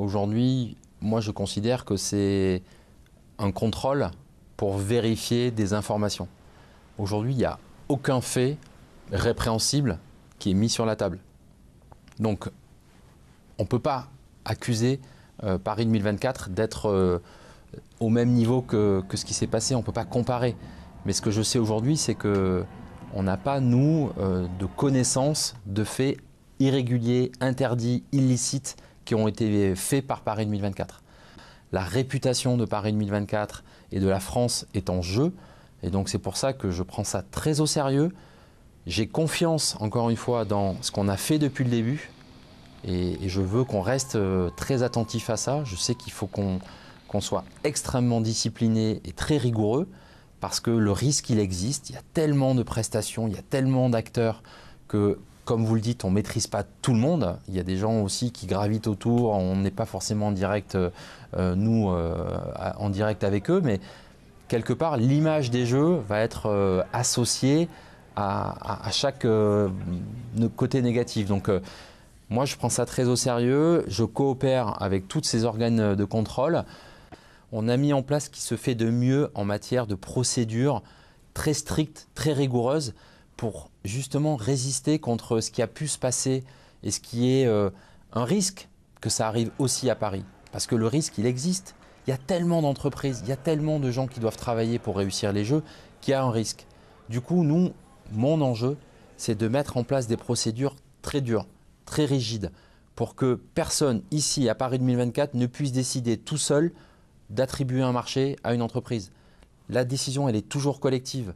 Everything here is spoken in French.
Aujourd'hui, moi je considère que c'est un contrôle pour vérifier des informations. Aujourd'hui, il n'y a aucun fait répréhensible qui est mis sur la table. Donc, on ne peut pas accuser Paris 2024 d'être au même niveau que ce qui s'est passé. On ne peut pas comparer. Mais ce que je sais aujourd'hui, c'est qu'on n'a pas, nous, de connaissance de faits irréguliers, interdits, illicites qui ont été faits par Paris 2024. La réputation de Paris 2024 et de la France est en jeu. Et donc c'est pour ça que je prends ça très au sérieux. J'ai confiance, encore une fois, dans ce qu'on a fait depuis le début. Et je veux qu'on reste très attentif à ça. Je sais qu'il faut qu'on soit extrêmement discipliné et très rigoureux parce que le risque, il existe. Il y a tellement de prestations, il y a tellement d'acteurs que, comme vous le dites, on ne maîtrise pas tout le monde. Il y a des gens aussi qui gravitent autour. On n'est pas forcément en direct, en direct avec eux. Mais quelque part, l'image des jeux va être associée à chaque côté négatif. Donc, moi, je prends ça très au sérieux. Je coopère avec tous ces organes de contrôle. On a mis en place ce qui se fait de mieux en matière de procédures très strictes, très rigoureuses pour justement résister contre ce qui a pu se passer et ce qui est un risque que ça arrive aussi à Paris. Parce que le risque, il existe. Il y a tellement d'entreprises, il y a tellement de gens qui doivent travailler pour réussir les jeux qu'il y a un risque. Du coup, nous, mon enjeu, c'est de mettre en place des procédures très dures, très rigides, pour que personne ici à Paris 2024 ne puisse décider tout seul d'attribuer un marché à une entreprise. La décision, elle est toujours collective.